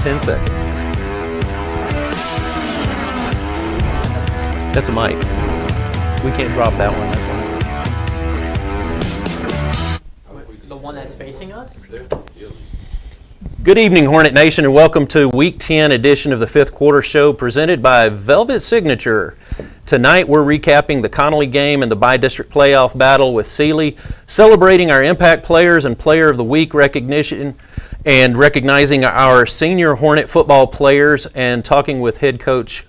10 seconds. That's a mic. We can't drop that one. That's one. The one that's facing us? Good evening, Hornet Nation, and welcome to Week 10 edition of the Fifth Quarter Show presented by Velvet Signature. Tonight we're recapping the Connolly game and the bi-district playoff battle with Sealy, celebrating our impact players and Player of the Week recognition, and recognizing our senior Hornet football players, and talking with head coach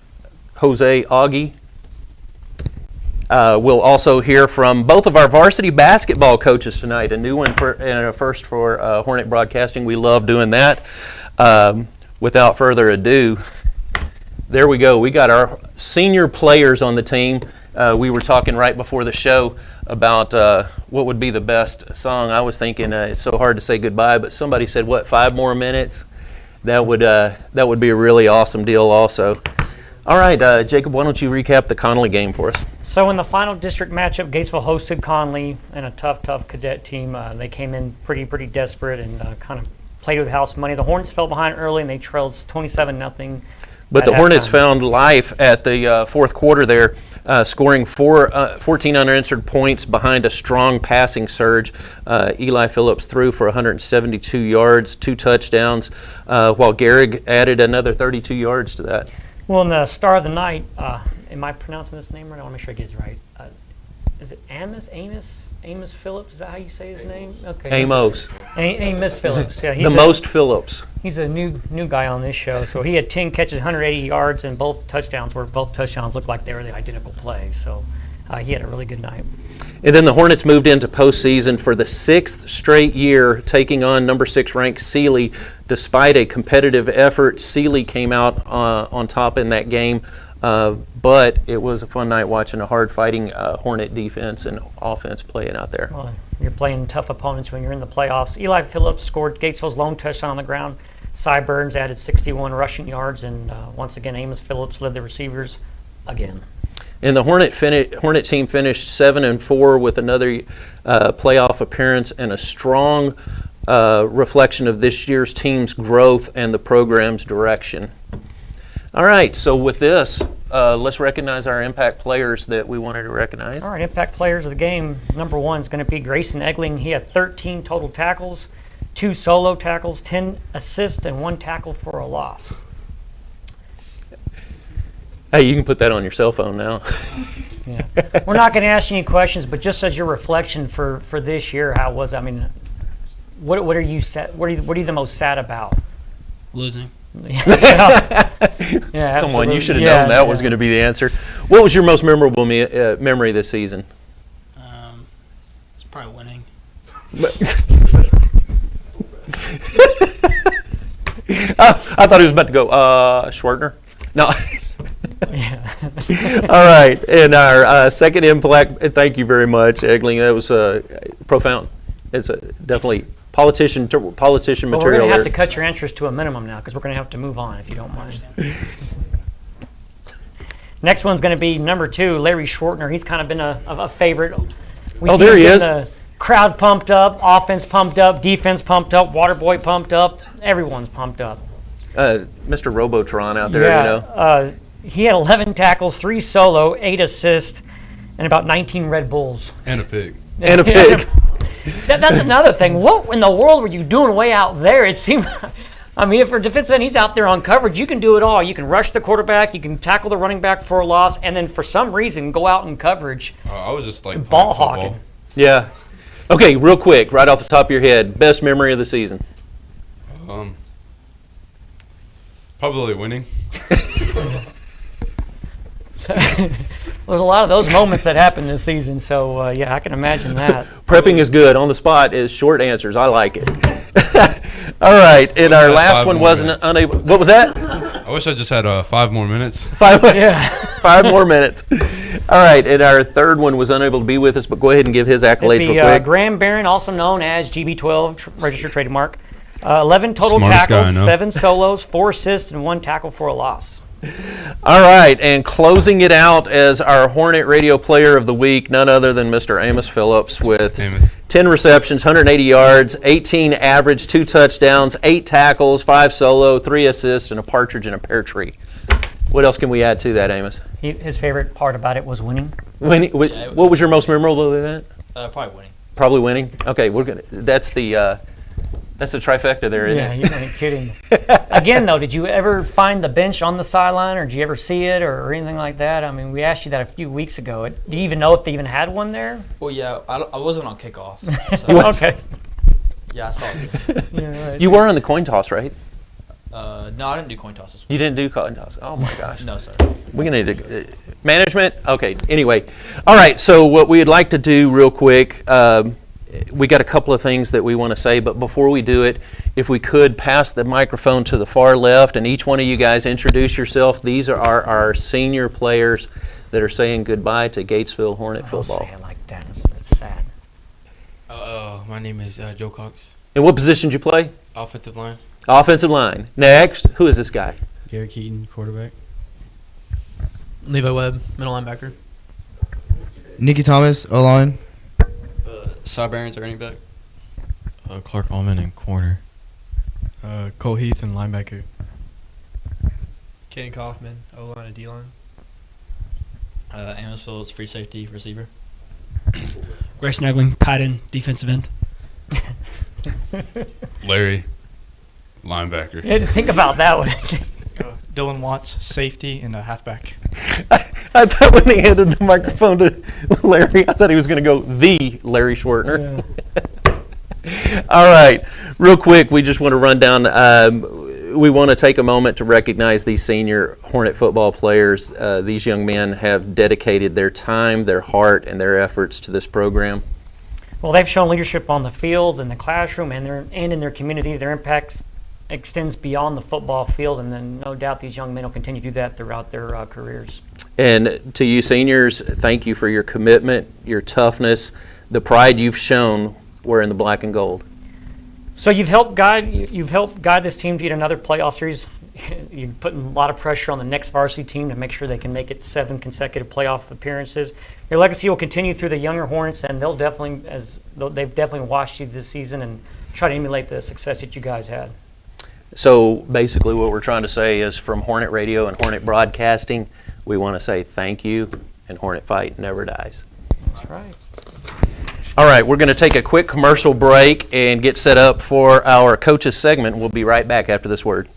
Jose Aguirre. We'll also hear from both of our varsity basketball coaches tonight, a new one and a first for Hornet Broadcasting. We love doing that. Without further ado, there we go. We got our senior players on the team. We were talking right before the show about what would be the best song. I was thinking it's so hard to say goodbye, but somebody said, what, 5 more minutes? That would be a really awesome deal also. All right, Jacob, why don't you recap the Connolly game for us? So in the final district matchup, Gatesville hosted Connolly and a tough cadet team. They came in pretty desperate and kind of played with house money. The Hornets fell behind early and they trailed 27-0. But the Hornets found life at the fourth quarter there, scoring 14 unanswered points behind a strong passing surge. Eli Phillips threw for 172 yards, 2 touchdowns, while Gehrig added another 32 yards to that. Well, in the star of the night, am I pronouncing this name right? I want to make sure I get it right. Is it Amos Phillips? Is that how you say his name? Okay. Amos. Amos Phillips. Yeah, he's most Phillips. He's a new guy on this show. So he had 10 catches, 180 yards, and both touchdowns looked like they were the identical play. So he had a really good night. And then the Hornets moved into postseason for the 6th straight year, taking on number 6 ranked Sealy. Despite a competitive effort, Sealy came out on top in that game. But it was a fun night watching a hard-fighting Hornet defense and offense playing out there. Well, you're playing tough opponents when you're in the playoffs. Eli Phillips scored Gatesville's lone touchdown on the ground. Cy Burns added 61 rushing yards, and once again, Amos Phillips led the receivers again. And the Hornet team finished 7-4 with another playoff appearance and a strong reflection of this year's team's growth and the program's direction. All right, so with this, let's recognize our impact players that we wanted to recognize. All right, impact players of the game. Number 1 is going to be Grayson Egling. He had 13 total tackles, 2 solo tackles, 10 assists, and 1 tackle for a loss. Hey, you can put that on your cell phone now. Yeah, we're not going to ask you any questions, but just as your reflection for this year, how was it? I mean, what are you sad? What are you the most sad about? Losing. Yeah, come on, you should have known that was going to be the answer. What was your most memorable memory this season? It's probably winning. I thought he was about to go, Schwartner? No. Yeah. All right, and our second impact, thank you very much, Egling. That was profound. It's definitely politician material. Well, we're going to have to cut your interest to a minimum now because we're going to have to move on if you don't mind. Next one's going to be number 2, Larry Schwartner. He's kind of been a favorite. There he is. The crowd pumped up, offense pumped up, defense pumped up, water boy pumped up. Everyone's pumped up. Mr. Robotron out there, yeah, you know. He had 11 tackles, 3 solo, 8 assists, and about 19 Red Bulls. And a pig. And a pig. That's another thing. What in the world were you doing way out there? It seemed, I mean, if for defense end, he's out there on coverage, you can do it all. You can rush the quarterback, you can tackle the running back for a loss, and then for some reason go out in coverage. I was just like ball hawking. Yeah. Okay, real quick, right off the top of your head, best memory of the season. Probably winning. There's a lot of those moments that happened this season, so yeah, I can imagine that. Prepping is good. On the spot is short answers. I like it. All right, and our last one wasn't unable. What was that? I wish I just had 5 more minutes. 5 more minutes. All right, and our third one was unable to be with us, but go ahead and give his accolades real quick. Graham Barron, also known as GB12, registered trademark. 11 total Smartest tackles, guy I know. 7 solos, 4 assists, and 1 tackle for a loss. All right, and closing it out as our Hornet Radio Player of the Week, none other than Mr. Amos Phillips with Amos. 10 receptions, 180 yards, 18 average, 2 touchdowns, 8 tackles, 5 solo, 3 assists, and a partridge in a pear tree. What else can we add to that, Amos? His favorite part about it was winning. What was your most memorable event? Probably winning. Probably winning. Okay, that's the trifecta there, isn't Yeah, it? you ain't kidding. Again, though, did you ever find the bench on the sideline, or did you ever see it, or anything like that? I mean, we asked you that a few weeks ago. Do you even know if they even had one there? Well, yeah, I wasn't on kickoff. So, Okay. yeah, I saw it. Yeah, right. You were on the coin toss, right? No, I didn't do coin tosses. You didn't do coin toss. Oh my gosh. No, sir. We're going to need to, management? Okay, anyway. All right, so what we'd like to do real quick, we got a couple of things that we want to say, but before we do it, if we could pass the microphone to the far left, and each one of you guys introduce yourself. These are our senior players that are saying goodbye to Gatesville Hornet football. Don't say it like that. It's sad. My name is Joe Cox, And what position did you play? offensive line. Offensive line. Next, who is this guy? Gary Keaton, quarterback. Levi Webb, middle linebacker. Nicky Thomas, O-line. Cy Barron's running back. Clark Allman in corner. Cole Heath in linebacker. Kenny Kaufman, O-line and D-line. Amos Phillips, free safety receiver. Grace Snagling, tight end, defensive end. Larry, linebacker. You had to think about that one. Dylan Watts, safety and a halfback. I thought when he handed the microphone to Larry, I thought he was going to go the Larry Schwartner. All right, real quick, we just want to run down. We want to take a moment to recognize these senior Hornet football players. These young men have dedicated their time, their heart, and their efforts to this program. Well, they've shown leadership on the field, in the classroom, and in their community. Their impact extends beyond the football field, and then no doubt these young men will continue to do that throughout their careers. And to you seniors, thank you for your commitment, your toughness, the pride you've shown wearing the black and gold. So you've helped guide this team to get another playoff series. You're putting a lot of pressure on the next varsity team to make sure they can make it 7 consecutive playoff appearances. Your legacy will continue through the younger Hornets, and they've definitely watched you this season and try to emulate the success that you guys had. So basically what we're trying to say is, from Hornet Radio and Hornet Broadcasting, we want to say thank you, and Hornet Fight never dies. That's right. All right, we're going to take a quick commercial break and get set up for our coaches segment. We'll be right back after this word.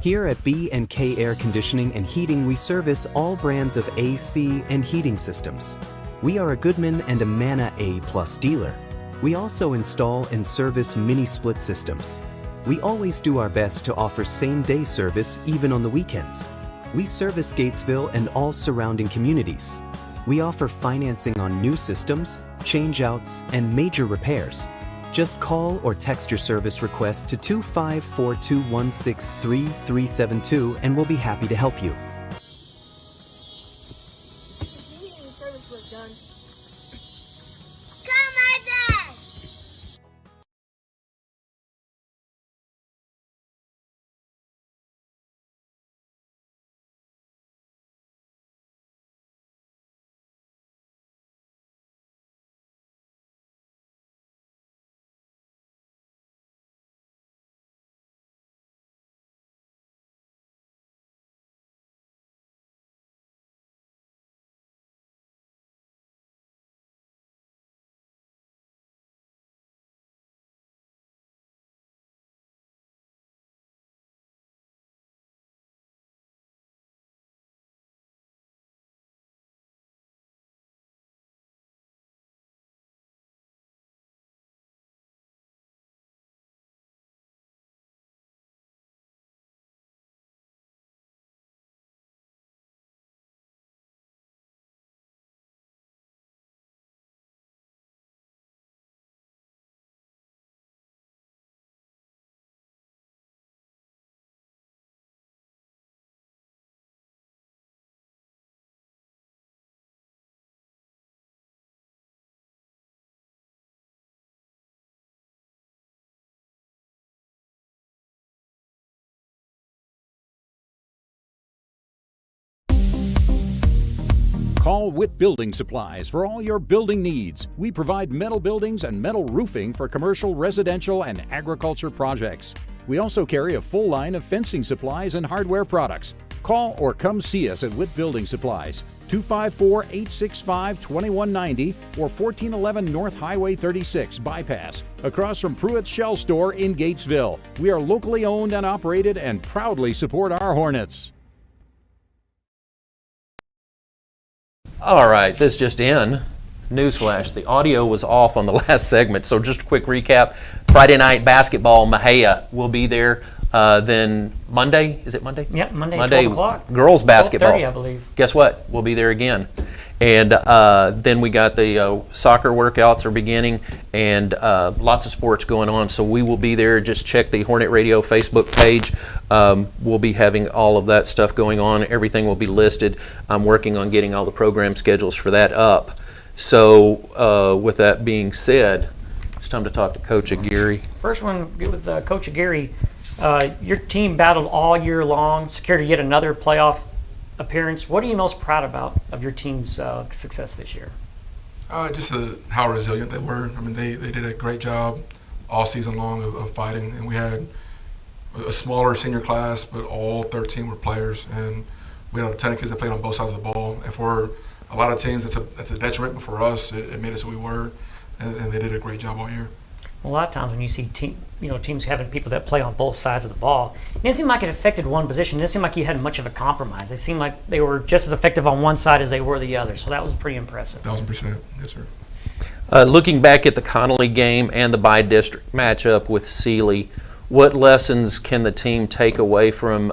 Here at B&K Air Conditioning and Heating, we service all brands of AC and heating systems. We are a Goodman and a Manna A+ dealer. We also install and service mini split systems. We always do our best to offer same-day service even on the weekends. We service Gatesville and all surrounding communities. We offer financing on new systems, change-outs, and major repairs. Just call or text your service request to 254-216-3372 and we'll be happy to help you. Call Witt Building Supplies for all your building needs. We provide metal buildings and metal roofing for commercial, residential, and agriculture projects. We also carry a full line of fencing supplies and hardware products. Call or come see us at Witt Building Supplies, 254-865-2190 or 1411 North Highway 36 Bypass, across from Pruitt's Shell Store in Gatesville. We are locally owned and operated and proudly support our Hornets. All right, this just in. Newsflash, the audio was off on the last segment, so just a quick recap. Friday night basketball, Mahia will be there. Then Monday, is it Monday? Yeah, Monday 12 o'clock. Girls basketball. 12:30, I believe. Guess what? We'll be there again. And then we got the soccer workouts are beginning, and lots of sports going on. So we will be there. Just check the Hornet Radio Facebook page. We'll be having all of that stuff going on. Everything will be listed. I'm working on getting all the program schedules for that up. So with that being said, it's time to talk to Coach Aguirre. First one, get with Coach Aguirre. Your team battled all year long, secured yet another playoff appearance. What are you most proud about of your team's success this year? Just how resilient they were. I mean, they did a great job all season long of fighting, and we had a smaller senior class, but all 13 were players, and we had a ton of kids that played on both sides of the ball. And for a lot of teams, that's a detriment, but for us, it made us who we were, and they did a great job all year. A lot of times when you see teams having people that play on both sides of the ball, it didn't seem like it affected one position. It didn't seem like you had much of a compromise. It seemed like they were just as effective on one side as they were the other. So that was pretty impressive. 1,000%, yes, sir. Looking back at the Connolly game and the bi-district matchup with Sealy, what lessons can the team take away from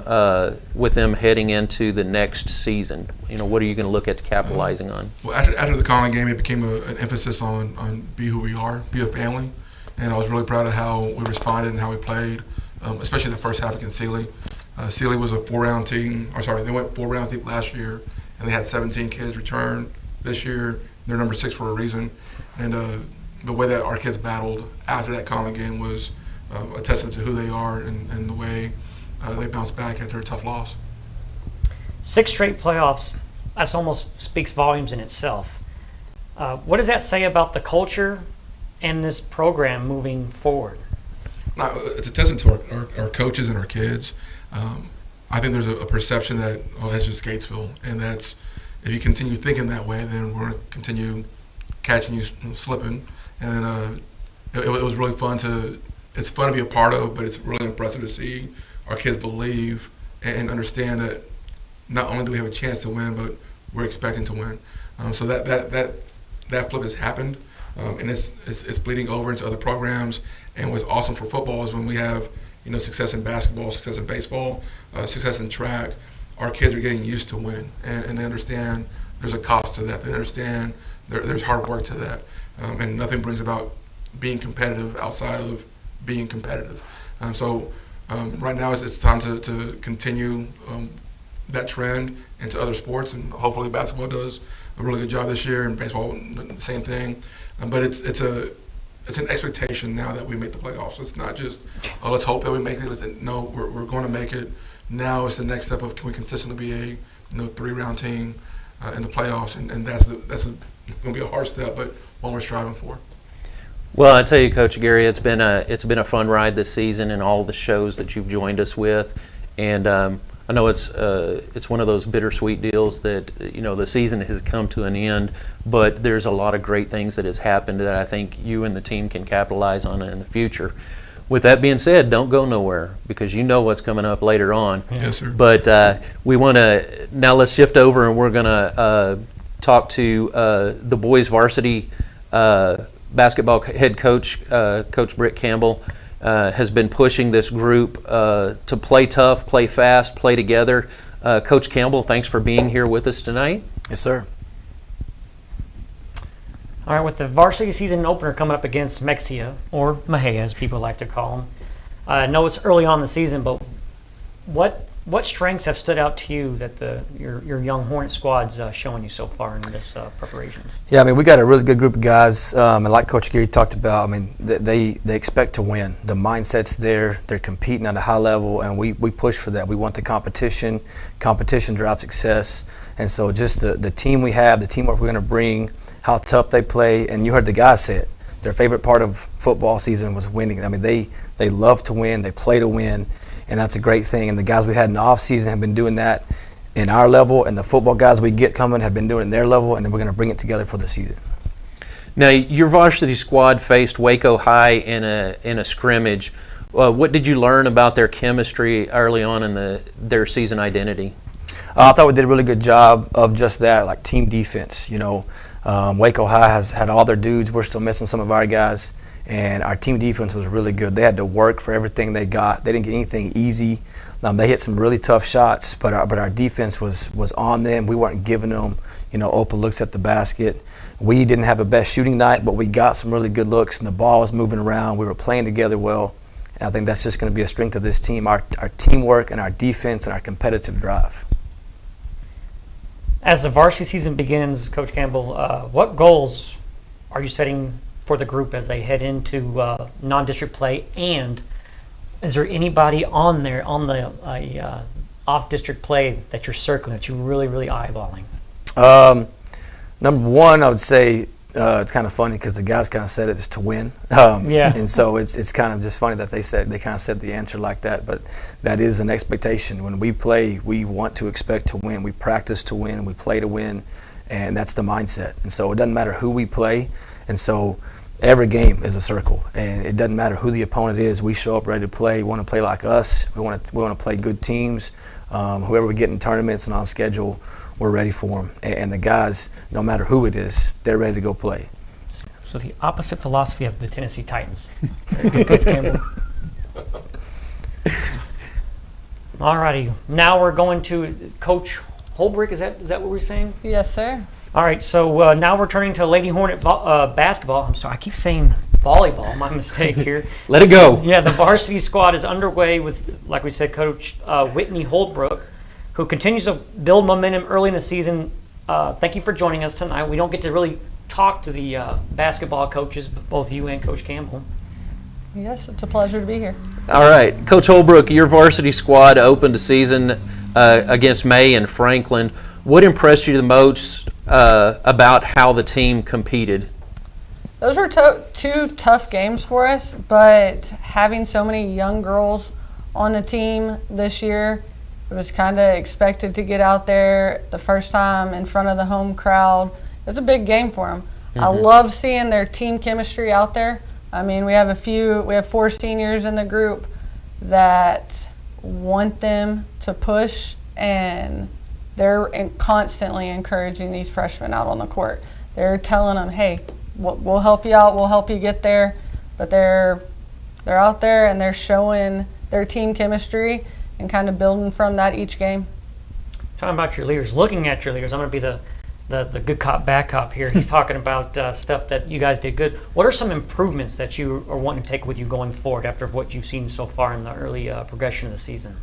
with them heading into the next season? What are you going to look at capitalizing on? Well, after the Connolly game, it became an emphasis on be who we are, be a family. And I was really proud of how we responded and how we played, especially the first half against Sealy. Sealy was a 4-round team, they went 4 rounds deep last year, and they had 17 kids return. This year, they're number 6 for a reason. And the way that our kids battled after that Connolly game was a testament to who they are and the way they bounced back after a tough loss. 6 straight playoffs, that almost speaks volumes in itself. What does that say about the culture and this program moving forward? Now, it's a testament to our coaches and our kids. I think there's a perception that, that's just Gatesville. And that's, if you continue thinking that way, then we're going to continue catching you slipping. And it was really fun it's fun to be a part of, but it's really impressive to see our kids believe and understand that not only do we have a chance to win, but we're expecting to win. So that flip has happened. And it's bleeding over into other programs. And what's awesome for football is when we have success in basketball, success in baseball, success in track, our kids are getting used to winning, and they understand there's a cost to that. They understand there's hard work to that, and nothing brings about being competitive outside of being competitive. So right now it's time to continue that trend into other sports, and hopefully basketball does a really good job this year, and baseball the same thing. But it's an expectation now that we make the playoffs. It's not just let's hope that we make it. No, we're going to make it. Now it's the next step of, can we consistently be a 3-round team in the playoffs, and that's going to be a hard step, but one we're striving for. Well, I tell you, Coach Aguirre, it's been a fun ride this season, and all the shows that you've joined us with, and I know it's one of those bittersweet deals that the season has come to an end, but there's a lot of great things that has happened that I think you and the team can capitalize on in the future. With that being said, don't go nowhere, because you know what's coming up later on. Yes, sir. But we want to now let's shift over, and we're going to talk to the boys varsity basketball head coach, Coach Britt Campbell. Has been pushing this group to play tough, play fast, play together. Coach Campbell, thanks for being here with us tonight. Yes, sir. All right, with the varsity season opener coming up against Mexia, or Mahia as people like to call them. I know it's early on in the season, but what what strengths have stood out to you that your young Hornet squad's showing you so far in this preparation? Yeah, I mean, we got a really good group of guys, and like Coach Aguirre talked about, I mean, they expect to win. The mindset's there. They're competing at a high level, and we push for that. We want the competition. Competition drives success. And so just the team we have, the teamwork we're going to bring, how tough they play, and you heard the guys say it. Their favorite part of football season was winning. I mean, they love to win. They play to win, and that's a great thing. And the guys we had in the offseason have been doing that in our level, and the football guys we get coming have been doing it in their level, and then we're going to bring it together for the season. Now, your varsity squad faced Waco High in a scrimmage. What did you learn about their chemistry early on in their season identity? I thought we did a really good job of just that, like team defense. You know, Waco High has had all their dudes. We're still missing some of our guys, and our team defense was really good. They had to work for everything they got. They didn't get anything easy. They hit some really tough shots, but our defense was on them. We weren't giving them, open looks at the basket. We didn't have a best shooting night, but we got some really good looks, and the ball was moving around. We were playing together well, and I think that's just going to be a strength of this team, our teamwork and our defense and our competitive drive. As the varsity season begins, Coach Campbell, what goals are you setting for the group as they head into non-district play? And is there anybody on the off-district play that you're circling, that you're really, really eyeballing? Number one, I would say it's kind of funny because the guys kind of said it is to win. Yeah. And so it's kind of just funny that they kind of said the answer like that. But that is an expectation. When we play, we want to expect to win. We practice to win. We play to win. And that's the mindset. And so it doesn't matter who we play. And so every game is a circle. And it doesn't matter who the opponent is. We show up ready to play. We want to play like us. We want to play good teams. Whoever we get in tournaments and on schedule, we're ready for them. And the guys, no matter who it is, they're ready to go play. So the opposite philosophy of the Tennessee Titans. Very good, Coach Campbell. All righty. Now we're going to Coach Holdbrook. Is that what we're saying? Yes, sir. All right. So now we're turning to Lady Hornet basketball. I'm sorry. I keep saying volleyball. My mistake here. Let it go. Yeah, the varsity squad is underway with, like we said, Coach Whitney Holdbrook, who continues to build momentum early in the season. Thank you for joining us tonight. We don't get to really talk to the basketball coaches, but both you and Coach Campbell. Yes, it's a pleasure to be here. All right. Coach Holdbrook, your varsity squad opened the season against May and Franklin. What impressed you the most about how the team competed? Those were two tough games for us, but having so many young girls on the team this year, it was kind of expected to get out there the first time in front of the home crowd. It was a big game for them. I love seeing their team chemistry out there. I mean, we have 4 seniors in the group that want them to push, and they're constantly encouraging these freshmen out on the court. They're telling them, hey, we'll help you out, we'll help you get there, but they're out there and they're showing their team chemistry and kind of building from that each game. Talking about your leaders, looking at your leaders, I'm going to be the good cop, bad cop here. He's talking about stuff that you guys did good. What are some improvements that you are wanting to take with you going forward after what you've seen so far in the early progression of the season?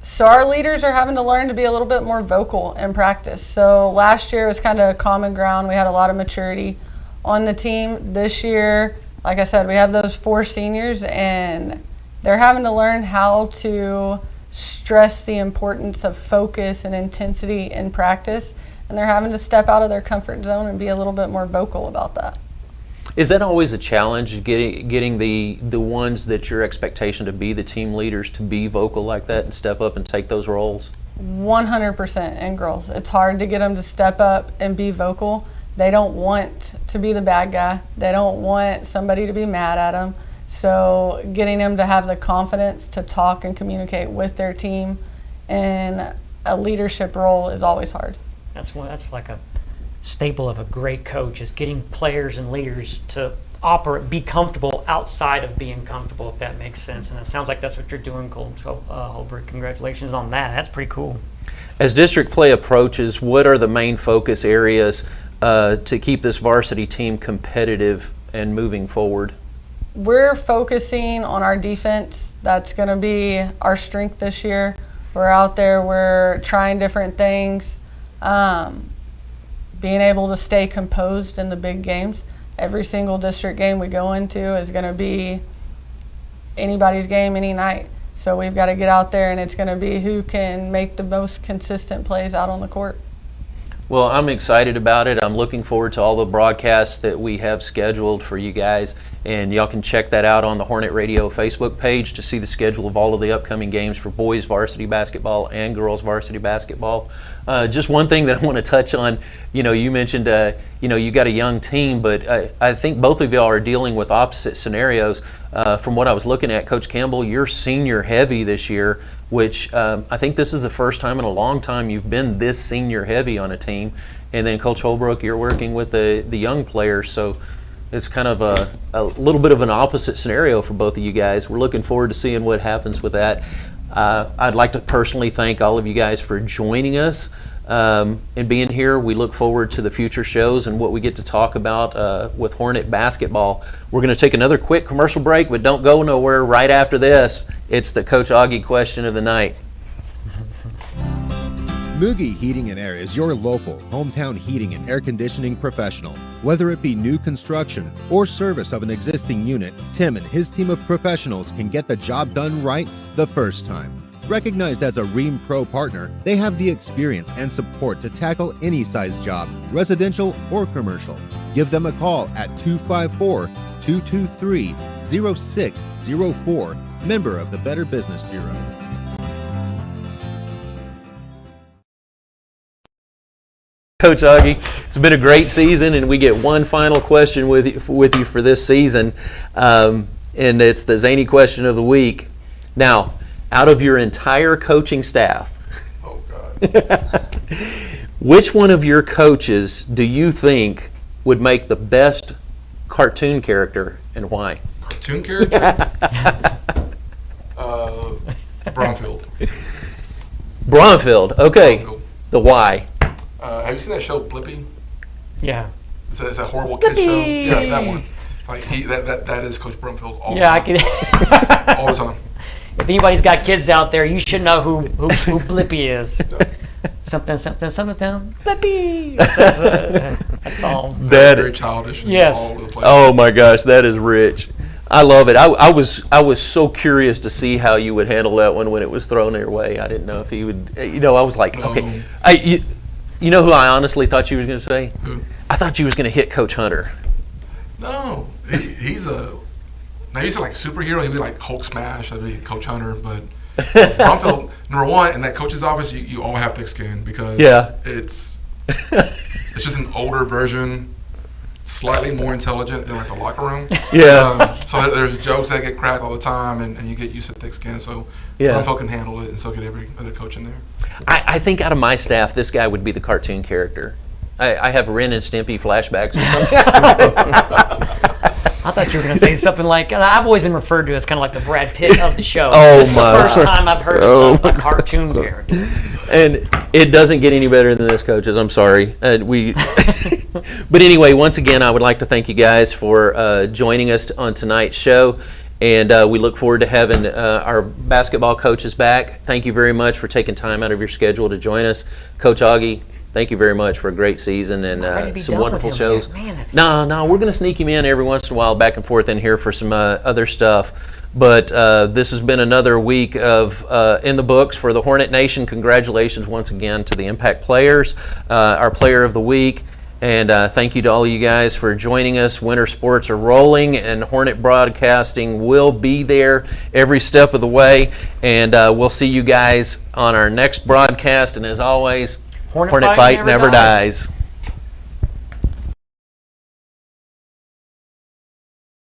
So our leaders are having to learn to be a little bit more vocal in practice. So last year was kind of common ground. We had a lot of maturity on the team. This year, like I said, we have those 4 seniors, and they're having to learn how to stress the importance of focus and intensity in practice, and they're having to step out of their comfort zone and be a little bit more vocal about that. Is that always a challenge, getting the ones that your expectation to be the team leaders to be vocal like that and step up and take those roles? 100% in girls. It's hard to get them to step up and be vocal. They don't want to be the bad guy. They don't want somebody to be mad at them. So getting them to have the confidence to talk and communicate with their team in a leadership role is always hard. That's like a staple of a great coach, is getting players and leaders to be comfortable outside of being comfortable, if that makes sense. And it sounds like that's what you're doing, Coach Holdbrook. Congratulations on that. That's pretty cool. As district play approaches, what are the main focus areas to keep this varsity team competitive and moving forward? We're focusing on our defense. That's going to be our strength this year. We're out there, we're trying different things, being able to stay composed in the big games. Every single district game we go into is going to be anybody's game any night. So we've got to get out there, and it's going to be who can make the most consistent plays out on the court. Well, I'm excited about it. I'm looking forward to all the broadcasts that we have scheduled for you guys. And y'all can check that out on the Hornet Radio Facebook page to see the schedule of all of the upcoming games for boys varsity basketball and girls varsity basketball. Just one thing that I want to touch on, you mentioned, you got a young team, but I think both of y'all are dealing with opposite scenarios. From what I was looking at, Coach Campbell, you're senior heavy this year, which I think this is the first time in a long time you've been this senior heavy on a team. And then Coach Holdbrook, you're working with the young players, so it's kind of a little bit of an opposite scenario for both of you guys. We're looking forward to seeing what happens with that. I'd like to personally thank all of you guys for joining us and being here. We look forward to the future shows and what we get to talk about with Hornet basketball. We're going to take another quick commercial break, but don't go nowhere. Right after this, it's the Coach Augie question of the night. Mugi Heating and Air is your local, hometown heating and air conditioning professional. Whether it be new construction or service of an existing unit, Tim and his team of professionals can get the job done right the first time. Recognized as a Rheem Pro partner, they have the experience and support to tackle any size job, residential or commercial. Give them a call at 254-223-0604, member of the Better Business Bureau. Coach Augie, it's been a great season, and we get one final question with you for this season, and it's the zany question of the week. Now, out of your entire coaching staff, oh God, which one of your coaches do you think would make the best cartoon character, and why? Cartoon character? Bromfield. Bromfield. Okay. Bromfield. The why? Have you seen that show Blippi? Yeah. It's a horrible kids show. Yeah, that one. Like that is Coach Brumfield all the time. I can. All the time. If anybody's got kids out there, you should know who Blippi is. Something, Blippi. That's all. Very childish. Yes. All over the place. Oh my gosh, that is rich. I love it. I was so curious to see how you would handle that one when it was thrown your way. I didn't know if he would. I was like, okay. You know who I honestly thought you was going to say? Who? I thought you was going to hit Coach Hunter. No, he's like superhero. He'd be like Hulk Smash. That'd be Coach Hunter. But Brumfield, number one, in that coach's office, you all have thick skin because it's just an older version, slightly more intelligent than like the locker room. Yeah. So there's jokes that get cracked all the time, and you get used to thick skin. So Brumfield can handle it, and so can every other coach in there. I think out of my staff, this guy would be the cartoon character. I have Ren and Stimpy flashbacks or something. I thought you were going to say something like, I've always been referred to as kind of like the Brad Pitt of the show. Oh, this is the first time I've heard of a cartoon character. And it doesn't get any better than this, coaches. I'm sorry. But anyway, once again, I would like to thank you guys for joining us on tonight's show. And we look forward to having our basketball coaches back. Thank you very much for taking time out of your schedule to join us. Coach Augie, thank you very much for a great season and some wonderful shows. No, we're going to sneak him in every once in a while back and forth in here for some other stuff. But this has been another week of in the books for the Hornet Nation. Congratulations once again to the Impact players, our player of the week. And thank you to all of you guys for joining us. Winter sports are rolling, and Hornet Broadcasting will be there every step of the way. And we'll see you guys on our next broadcast. And as always, Hornet Fight never dies.